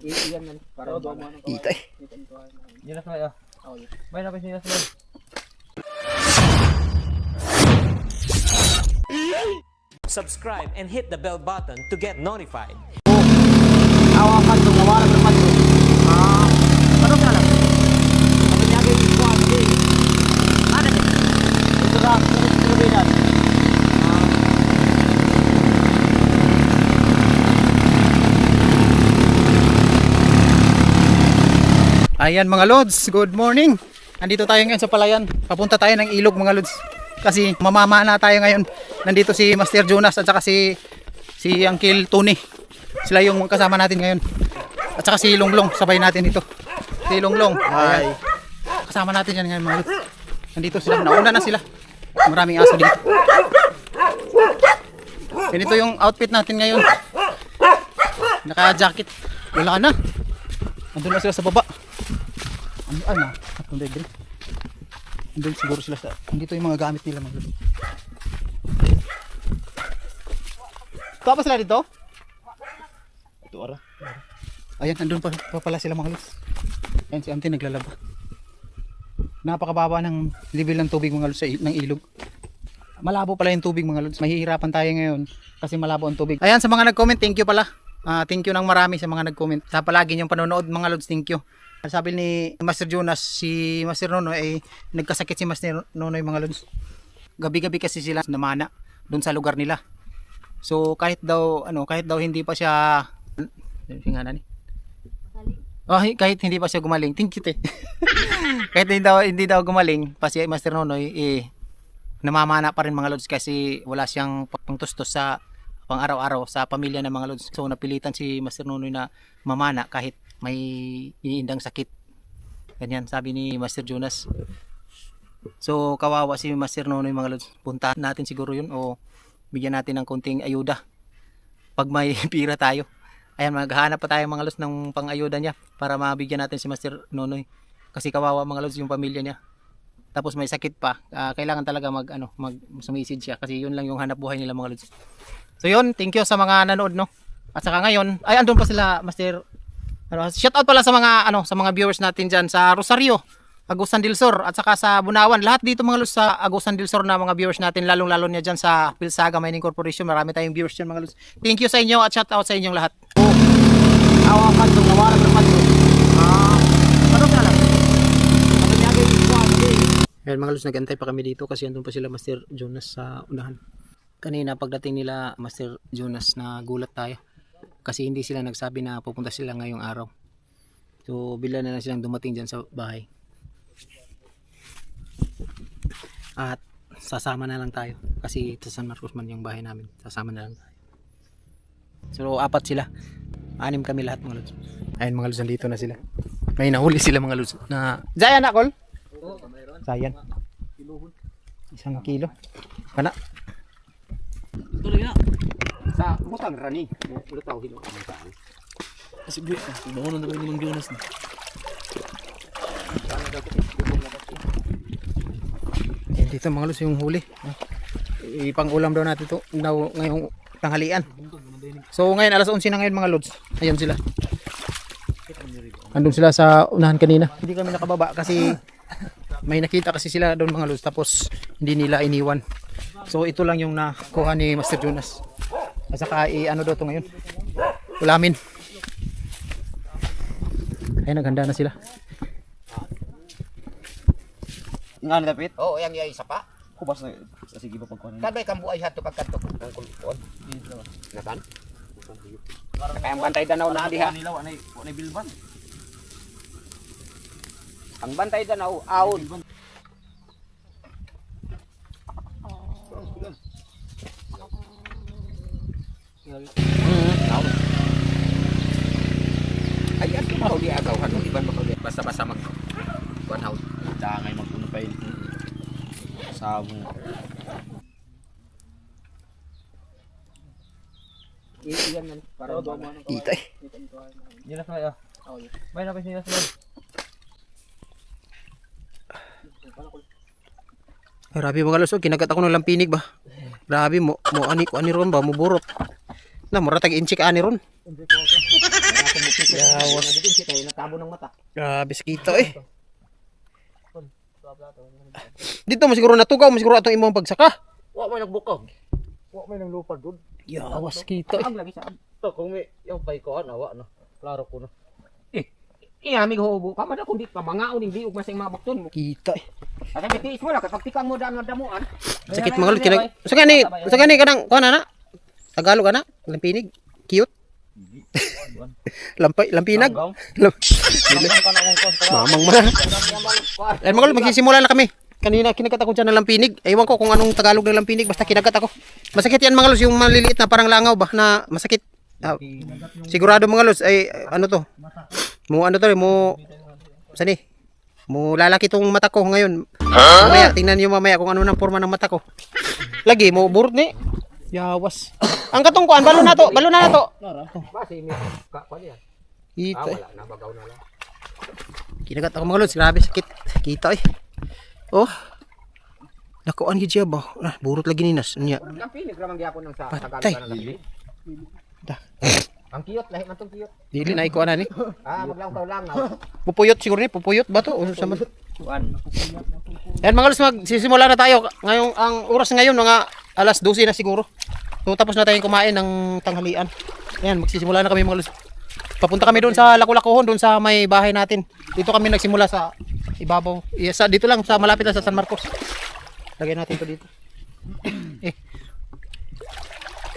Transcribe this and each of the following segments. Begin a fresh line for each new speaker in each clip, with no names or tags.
Iyan man. Para
Kita eh.
Nilas mo ya. May napis nilas mo.
Subscribe and hit the bell button to get notified.
Awakan to nawala ng mato. Ano ka lang? Ano niya gay ko ate? Ano ni? Ito ra ko bilan.
Ayan mga lods, good morning. Nandito tayo ngayon sa palayan. Papunta tayo ng ilog mga lods. Kasi mamama na tayo ngayon. Nandito si Master Jonas at saka si Uncle Tony. Sila yung kasama natin ngayon. At saka si Longlong, sabay natin ito. Si Longlong. Ay. Kasama natin yan ngayon mga lods. Nandito sila, nauna na sila. Maraming aso dito. Ganito yung outfit natin ngayon. Naka-jacket. Wala na. Nandun na sila sa baba. Ano? Atong degree. Andun siguro sila sa... Dito yung mga gamit nila mga lods. Ito pa sila dito? Ito ara. Ayan, andun pa pala sila mga lods. Ayan si Auntie naglalaba. Napakababa ng level ng tubig mga lods ng ilog. Malabo pala yung tubig mga lods. Mahihirapan tayo ngayon kasi malabo ang tubig. Ayan sa mga nag-comment, thank you pala. Thank you ng marami sa mga nag-comment. Sa palagi niyong panonood mga lods, thank you. Sabi ni Master Jonas, si Master Nonoy ay nagkasakit si Master Nonoy mga lods. Gabi-gabi kasi sila namana doon sa lugar nila. So kahit daw hindi pa siya kahit hindi pa siya gumaling, thank you te. Kahit hindi daw gumaling pa si Master Nonoy namamana pa rin mga lods kasi wala siyang pangtustos sa pang araw-araw sa pamilya ng mga lods. So napilitan si Master Nonoy na mamana kahit may iniindang sakit. Ganyan sabi ni Master Jonas. So kawawa si Master Nonoy mga lods. Punta natin siguro yun o bigyan natin ng konting ayuda pag may pira tayo. Ayan, maghahanap pa tayo mga lods ng pang-ayuda niya para mabigyan natin si Master Nonoy. Kasi kawawa mga lods yung pamilya niya. Tapos may sakit pa. Kailangan talaga sumisid siya kasi yun lang yung hanap buhay nila mga lods. So yun, thank you sa mga nanood no. At saka ngayon, ay andun pa sila Master. Shout out pala sa mga viewers natin diyan sa Rosario, Agusan del Sur at saka sa Bunawan. Lahat dito mga lods sa Agusan del Sur na mga viewers natin, lalong-lalo niya diyan sa Pilsaga Mining Corporation. Marami tayong viewers diyan mga lods. Thank you sa inyo at shout out sa inyong lahat.
Awakan to nawala ng mato. Ano ka lang? Ano niya gay ko ate?
Ayan mga lods, nagantay pa kami dito kasi andun pa sila Master Jonas sa unahan. Kanina pagdating nila Master Jonas na gulat tayo. Kasi hindi sila nagsabi na pupunta sila ngayong araw. So bigla na lang silang dumating dyan sa bahay. At sasama na lang tayo. Kasi sa San Marcos man yung bahay namin. Sasama na lang tayo. So apat sila. 6 kami lahat mga lods. Ayun mga lods, nandito na sila. May nahuli sila mga lods. Zayan na kol? Zayan. 1 kilo. Kana?
Tuloy na. Sa butang rani. Ulo tao hilo ang taan.
Kasi gue, bangon na naman yung Jonas na. Ayan dito mga lods yung huli. Ipang-ulam daw natin ito ngayong tanghalian. So ngayon alas 11 na ngayon mga lods. Ayan sila. Andun sila sa unahan kanina. Hindi kami nakababa kasi may nakita kasi sila doon mga lods tapos hindi nila iniwan. So ito lang yung nakuha ni Master Jonas. At saka ano daw ito ngayon, ulamin. Ay naghanda na sila.
Nga na dapit?
Oo, yang isa pa.
Kubas na sige pa pagkuhan.
Kabay kang buhay hato pagkanto ang kulton. Nakan? Kaya ang bantay danaw na diha.
Nila wa nay bilban.
Ang bantay danaw aon. Ay at mo di agaw hato iban ba kag basta-basta mag kuan haud.
Dangay magpuno pa yun. Sabo.
Iyan man para
Kita eh.
Nilas mo ya. May napis nilas mo.
Grabe mga lods, kinagat ako ng lampinig ba. Grabe mo ani ron ba, muburot. Na, mura tag-inchik ani ron. Yawas.
Nagiging kita eh, natabo ng mata.
Grabe sakito eh. Dito mo siguro natugaw, mo siguro atong imong pagsaka.
Wa may nagbukog. Wa may nang lupad dun.
Yawas sakito eh.
Ang lagi sa to kung may yung pay ko awa no. Klaro ko no. Iyamig hubo ka man kung di pa mangaon hindi ug masing mabukton mo.
Kita eh.
At ang tiis mo lang kapag tikang mo daan ng damuan.
Sakit mga lod kinag. Sa gani kanang kuan na. Tagalog ana, lampinig. Cute. Lampinag. Mamang man. Eh mga lod magsisimula na kami. Kanina kinagat ako dyan ng lampinig. Ewan ko kung anong Tagalog ng lampinig basta kinagat ako. Masakit yan mga lod, yung maliliit na parang langaw ba na masakit. Sigurado mga lod ay ano to? Mo ano to mo sani? Mo lalaki tong mata ko ngayon. Mamaya tingnan niyo mamaya kung ano nang forma ng mata ko. Lagi mo burot ni. Yawas. Ang katong kuan balon na to.
Basi mi ka pa diyan.
Kita.
Wala na bagaw na lang.
Kinagat ako mga lod, grabe sakit. Kita eh. Oh. Nakuan gid siya ba? Burot lagi ninas niya.
Lampinig ramang gyapon ng sa Tagalog
Patay.
na lampinig.
Da.
Ang cute lahi man tong cute.
Dili na ikuan ani.
Maglangaw lang.
Pupuyot siguro ni, pupuyot ba to? O sa man?
Kuan.
Yan mga lods, magsisimula na tayo. Ngayong ang oras ngayon mga alas 12 na siguro. So tapos na tayong kumain ng tanghalian. Yan, magsisimula na kami mga lods. Papunta kami doon sa Laku-Lakuhon, doon sa may bahay natin. Dito kami nagsimula sa ibabaw. Dito lang sa malapit na sa San Marcos. Lagyan natin to dito.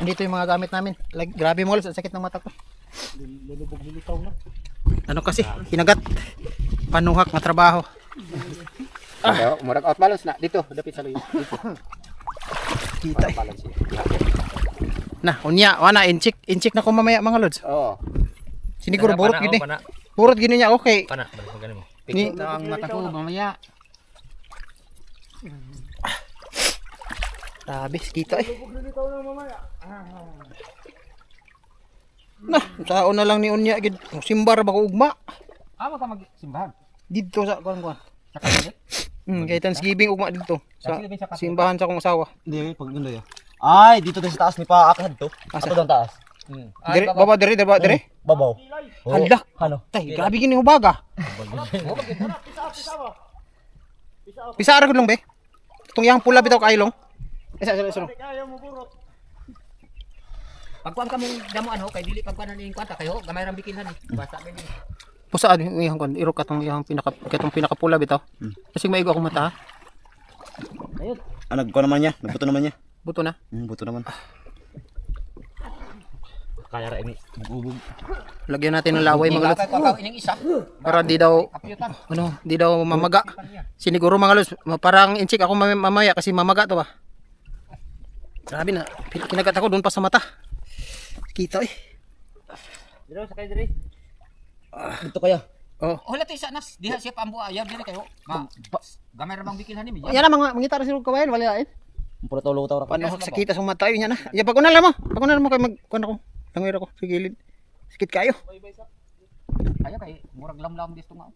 Dito yung mga gamit namin. Grabe mga lods, ang sakit ng mata ko. Ano kasi, kinagat. Panuhak na trabaho.
Murag out balance na dito, dapit sa luyo. Dito.
Kita eh.
Balance.
Na, unya, wana, inchik na ko mamaya mga lods.
Oo.
Siniguro burot gini. Burot gini niya, okay.
Pana, magano mo.
Ni,
Ang mata ko mamaya.
Grabe, kita eh. Nah, saon na lang ni unya gid. Simbar ba ko ugma?
Amo ka magsimbahan.
Dito sa kuan.
Sa kanila.
Kay Thanksgiving ugma dito sa simbahan sa akong asawa.
Hindi, pag gundo ya. Ay, dito tayo sa taas ni Paakad to.
Asa?
Ato doon taas.
Dire, baba dire.
Babaw.
Hala.
Ano?
Tay, grabe gini hubaga. Pisa ara gud lang be. Itong yang pula bitaw kailong. Isa.
Pagkuan ka mong damuan ho kay dili pagkuan ning kwanta kayo gamay ra bikinhan ni. Basta ba ni.
Pusa ano yung kuan irok katong yang pinakapula bitaw. Kasi maigo akong mata.
Ayun.
Nagko naman niya, nagbuto naman niya.
Buto na.
Buto naman. Kaya ra ini, bubog.
Lagyan natin ng laway mga lods.
Pagkaw ining isa.
Para di daw
Kapyutan.
di daw mamaga. Siniguro mga lods, parang inchik ako mamaya kasi mamaga to ba. Grabe na, kinagat ako doon pa sa mata. Kita eh.
Dito sa kay dire.
Dito kaya.
Oh.
Wala tayo sa nas. Diha siya pa ambo ayaw dire kayo. Gamay ra bang bikinhan ni mi.
Yan na mga mangita ra sila kawayan wala eh.
Puro tolo taw ra.
Paano sa kita sa mata yun yan na. Ya pag unala mo kay magkuan ako. Langir ako sa gilid. Sakit kayo.
Ayaw kay murag lamlam disto nga.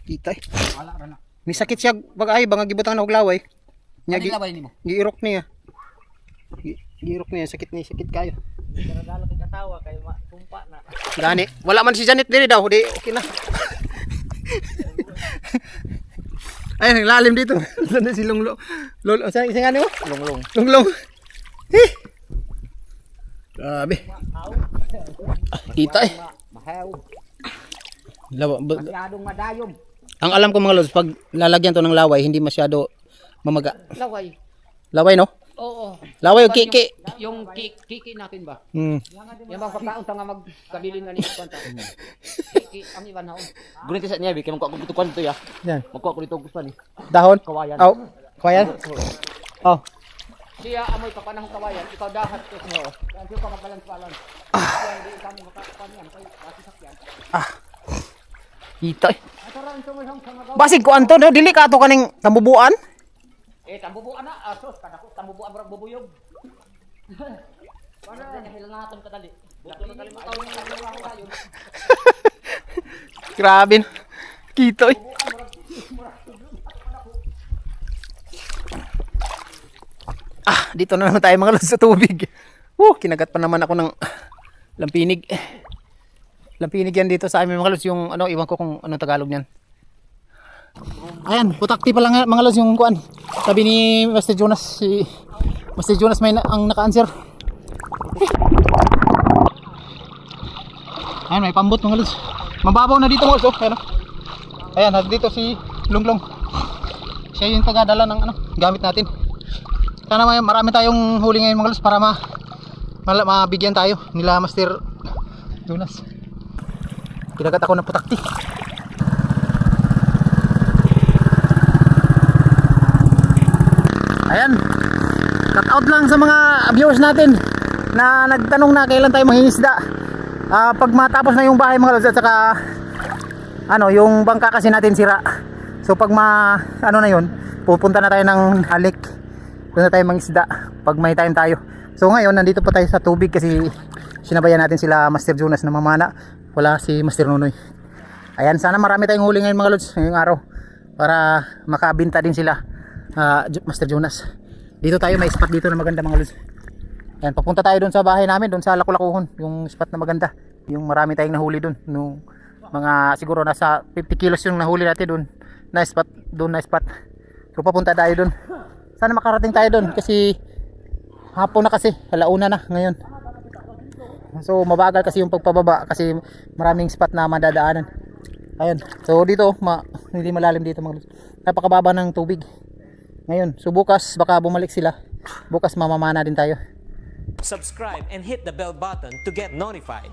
Kita eh.
Wala ra na.
May sakit siya pag ay banga gibutang na og laway. Nya
Nya laway nimo.
giirok niya. Giirok niya sakit kayo.
Daradalo kay katawa kay sumpa na.
Gani, wala man si Janet diri daw, di okay na. Ay, lalim dito. Sana si Longlong. Lolo, sa ano? Longlong. Grabe. Kita eh.
Mahaw.
Masyadong
madayom.
Ang alam ko mga lods, pag lalagyan to ng laway, hindi masyado mamaga.
Laway.
Laway no?
Oo.
Laway o kiki.
Yung kiki natin ba?
Hmm.
Yung bang pagkaon sa nga magkabilin nga ni kwanta. Kiki ang iba naon.
Gunit sa niya, kay magkuha ko dito kwan to ya.
Yan.
Magkuha ko dito gusto ni.
Dahon?
Kawayan.
Oh. Kawayan? Oh.
Siya amoy papanahong kawayan, ikaw dahat ko mo. Yan siya pa magbalance-balance. Kaya hindi kami makakuan yan kay sakyan.
Kita eh.
Ataran sa may hang nga.
Basig ko anto, no? Dili ka ato kaning tambubuan?
Tambubuan na asos kadako tambubuan murag bubuyog. Wala na hilangaton kadali. Buto na kali makaw ni kayo.
Grabe. Kita eh. Dito na naman tayo mga lods sa tubig. Kinagat pa naman ako ng Lampinig. Lampinig yan dito sa amin mga lods, yung ano, iwan ko kung anong Tagalog niyan. Ayan, putakti pala nga mga lods yung kuan. Sabi ni Master Jonas, si Master Jonas may ang naka-answer. Ayan, may pambot mga lods. Mababaw na dito mga lods, oh. Ayan, oh. Ayan, dito si Lunglong. Siya yung tagadala ng ano, gamit natin. Sana marami tayong huli ngayon mga lods para mabigyan tayo nila Master Jonas. Kinagat ako ng putakti. Ayan, cut out lang sa mga viewers natin na nagtanong na kailan tayo mangingisda. Pag matapos na yung bahay mga lods at saka ano, yung bangka kasi natin sira. So pag ano na yun, pupunta na tayo ng halik. Doon na tayo mangisda pag may time tayo. So ngayon nandito pa tayo sa tubig kasi sinabayan natin sila Master Jonas na mamana. Wala si Master Nonoy. Ayan, sana marami tayong huli ngayon mga lods ngayong araw para makabinta din sila Master Jonas. Dito tayo, may spot dito na maganda mga lods. Ayan, papunta tayo doon sa bahay namin, doon sa Lakulakuhon, yung spot na maganda. Yung marami tayong nahuli doon. No, mga siguro nasa 50 kilos yung nahuli natin doon. Na spot, doon na spot. So papunta tayo doon. Sana makarating tayo doon kasi hapon na kasi, alauna na ngayon. So mabagal kasi yung pagpababa kasi maraming spot na madadaanan. Ayun. So dito hindi malalim dito mga lods. Napakababa ng tubig. Ngayon, so bukas baka bumalik sila. Bukas mamamana din tayo.
Subscribe and hit the bell button to get notified.